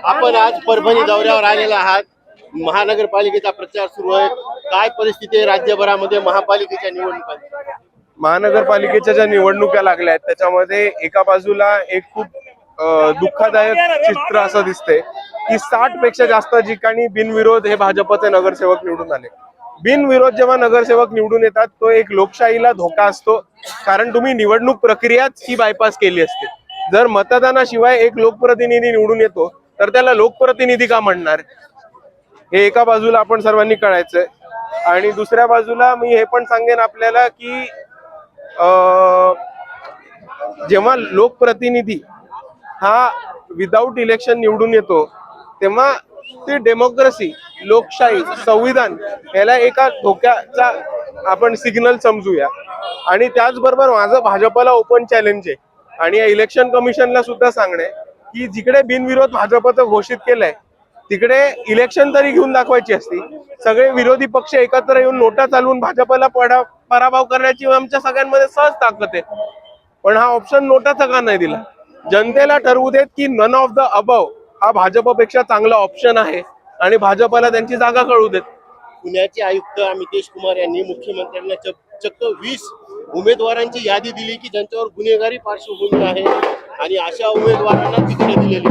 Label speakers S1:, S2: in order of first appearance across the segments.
S1: आपण आज परभणी दौऱ्यावर आलेला आहात। महानगरपालिकेचा प्रचार सुरू आहे। काय परिस्थिती आहे राज्यभरामध्ये महापालिकेच्या निवडणुकांची?
S2: महानगरपालिकेच्या ज्या निवडणुका लागल्या आहेत त्याच्यामध्ये एका बाजूला एक खूप दुःखदायक चित्र असं दिसतंय की 60 पेक्षा जास्त ठिकाणी बिनविरोध हे भाजपचे नगरसेवक निवडून आले। बिनविरोध जेव्हा नगरसेवक निवडून येतात तो एक लोकशाहीला धोका असतो, कारण तुम्ही निवडणूक प्रक्रियाच ही बायपास केली असते। जर मतदानाशिवाय एक लोकप्रतिनिधी निवडून येतो तर त्याला लोकप्रतिनिधी का म्हणणार, हे एका बाजूला आपण सर्वांनी कळायचंय। आणि दुसऱ्या बाजूला मी हे पण सांगेन आपल्याला की जेव्हा लोकप्रतिनिधी हा विदाऊट इलेक्शन निवडून येतो तेव्हा ती डेमोक्रेसी, लोकशाही, संविधान याला एका धोक्याचा आपण सिग्नल समजूया। आणि त्याचबरोबर माझं भाजपला ओपन चॅलेंज आहे आणि या इलेक्शन कमिशनला सुद्धा सांगणे की जिकडे बिनविरोध भाजपचं घोषित केलंय तिकडे इलेक्शन तरी घेऊन दाखवायची असती। सगळे विरोधी पक्ष एकत्र येऊन नोटा चालवून भाजपला पराभव करण्याची आमच्या सगळ्यांमध्ये सहज ताकद आहे, पण हा ऑप्शन नोटाचा का नाही दिला? जनतेला ठरवू देत की नन ऑफ द अबव हा भाजपपेक्षा चांगला ऑप्शन आहे आणि भाजपला त्यांची जागा कळू देत।
S1: पुण्याचे आयुक्त अमितेश कुमार यांनी मुख्यमंत्र्यांना चक्क 20 उमेदवारांची यादी दिली की ज्यांच्यावर गुन्हेगारी पार्श्वभूमी आहे आणि अशा उमेदवारांना तिकीट दिलेली।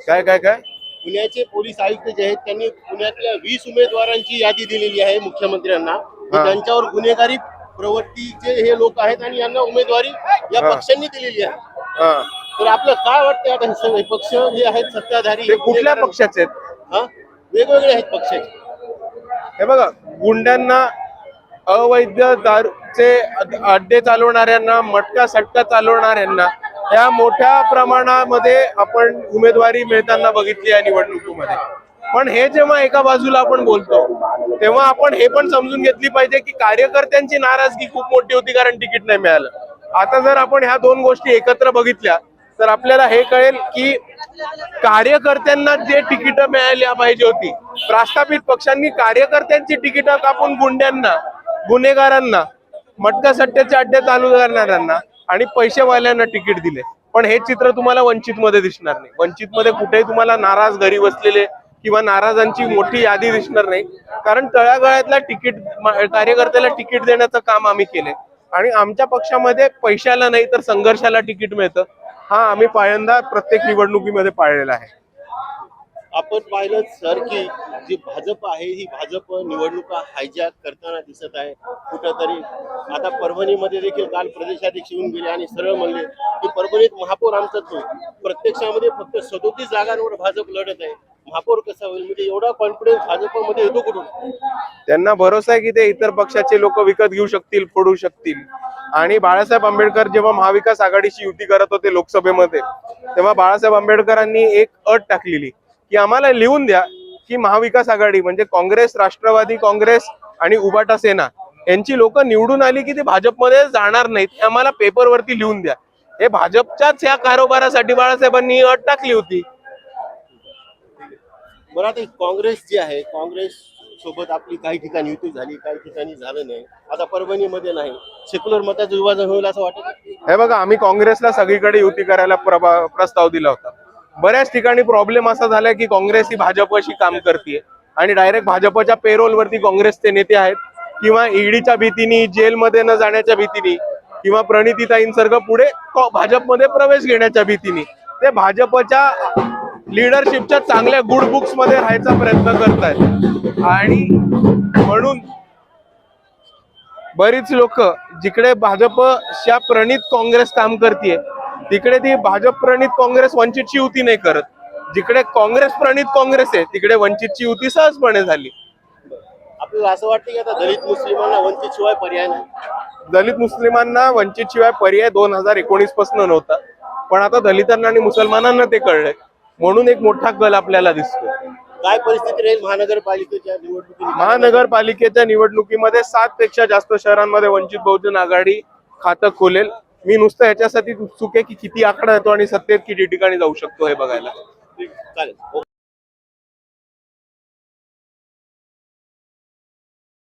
S2: काय काय काय
S1: पुण्याचे पोलीस आयुक्त जे आहेत त्यांनी पुण्यातल्या 20 उमेदवारांची यादी दिलेली आहे मुख्यमंत्र्यांना की ज्यांच्यावर गुन्हेगारी प्रवृत्तीचे हे लोक आहेत आणि यांना उमेदवारी या पक्षांनी दिलेली आहे। तर आपलं काय वाटतं आता हे सगळे पक्ष जे आहेत सत्ताधारी
S2: ते कुठल्या पक्षाचे आहेत?
S1: वेगवेगळे आहेत पक्षाचे।
S2: हे बघा, गुंड्यांना, अवैध दारूचे अड्डे चालवणाऱ्यांना, मटका सट्टा चालवणाऱ्यांना या मोठ्या प्रमाणामध्ये आपण उमेदवारी मिळताना बघितली या निवडणुकीमध्ये। पण हे जेव्हा एका बाजूला आपण बोलतो तेव्हा आपण हे पण समजून घेतली पाहिजे की कार्यकर्त्यांची नाराजगी खूप मोठी होती कारण तिकीट नाही मिळालं। आता जर आपण ह्या दोन गोष्टी एकत्र बघितल्या तर आपल्याला हे कळेल की कार्यकर्त्यांना जे तिकीट मिळायला पाहिजे होती, प्रस्थापित पक्षांनी कार्यकर्त्यांची तिकीट कापून गुंड्यांना, गुन्हेगारांना, मटका सट्ट्याचे अड्डे चालू करणाऱ्यांना आणि पैसेवाल्यांना तिकीट दिले। पण हे चित्र तुम्हाला वंचित मध्ये दिसणार नाही। वंचित मध्ये कुठेही तुम्हाला नाराज घरी बसलेले किंवा नाराजांची मोठी यादी दिसणार नाही, कारण तळागाळातल्या तिकीट कार्यकर्त्याला तिकीट देण्याचं काम आम्ही केले आणि आमच्या पक्षामध्ये पैशाला नाही तर संघर्षाला तिकीट मिळतं। हा आम्ही पहिल्यांदा प्रत्येक निवडणुकीमध्ये पाळलेला आहे।
S1: आपण पाहिलं सर की जी भाजप आहे ही भाजप निवडणुका हायजॅक करताना दिसत आहे कुठंतरी। आता परभणीमध्ये देखील काल प्रदेशाध्यक्ष येऊन गेले आणि सरळ म्हणले की परभणीत महापौर आमचाच होईल। प्रत्यक्षामध्ये फक्त 37 जागांवर भाजप लढत आहे, महापौर कसा होईल? म्हणजे एवढा कॉन्फिडन्स भाजपमध्ये येतो कुठून?
S2: त्यांना भरोसा आहे की ते इतर पक्षाचे लोक विकत घेऊ शकतील, फोडू शकतील। आणि बाळासाहेब आंबेडकर जेव्हा महाविकास आघाडीची युती करत होते लोकसभेमध्ये तेव्हा बाळासाहेब आंबेडकरांनी एक अट टाकलेली की आम्हाला लिहून द्या की महाविकास आघाडी म्हणजे काँग्रेस, राष्ट्रवादी काँग्रेस आणि उबाटा सेना यांची लोक निवडून आली की ते भाजपमध्ये जाणार नाहीत, हे आम्हाला पेपरवरती लिहून द्या। हे भाजपच्याच या कारोबारासाठी बाळासाहेबांनी अट टाकली होती।
S1: बरं, आता काँग्रेस जी आहे, काँग्रेस सोबत आपली काही ठिकाणी युती झाली, काही ठिकाणी झालं नाही। आता परभणीमध्ये नाही, सेक्युलर मताचं विभाजन होईल असं वाटत?
S2: हे बघा, आम्ही काँग्रेसला सगळीकडे युती करायला प्रस्ताव दिला होता। बऱ्याच ठिकाणी प्रॉब्लेम असा झालाय की काँग्रेस ही भाजपशी काम करते आणि डायरेक्ट भाजपच्या पेरोलवरती काँग्रेसचे नेते आहेत किंवा ईडीच्या भीतीने, जेलमध्ये न जाण्याच्या भीतीने किंवा प्रणितीताईंसारखं पुढे भाजपमध्ये प्रवेश घेण्याच्या भीतीने ते भाजपच्या लीडरशिपच्या चांगल्या गुड बुक्स मध्ये राहायचा प्रयत्न करतायत। आणि म्हणून बरीच लोक जिकडे भाजपच्या प्रणित काँग्रेस काम करते तिकडे ती भाजप प्रणित काँग्रेस वंचितची युती नाही करत। जिकडे काँग्रेस प्रणित काँग्रेस आहे तिकडे वंचितची युती सहजपणे झाली।
S1: आपल्याला असं वाटतं की आता दलित मुस्लिमांना वंचित शिवाय पर्याय नाही?
S2: दलित मुस्लिमांना वंचित शिवाय पर्याय 2019 पासून नव्हता, पण आता दलितांना आणि मुसलमानांना ते कळलंय, म्हणून एक मोठा कल आपल्याला दिसतो।
S1: काय परिस्थिती राहील महानगरपालिकेच्या निवडणुकीत?
S2: महानगरपालिकेच्या निवडणुकीमध्ये 7 पेक्षा जास्त शहरांमध्ये वंचित बहुजन आघाडी खातं खोलेल। मी नुसतं याच्यासाठी उत्सुक आहे की किती आकडा येतो आणि सत्तेत किती ठिकाणी जाऊ शकतो हे बघायला।
S1: चालेल।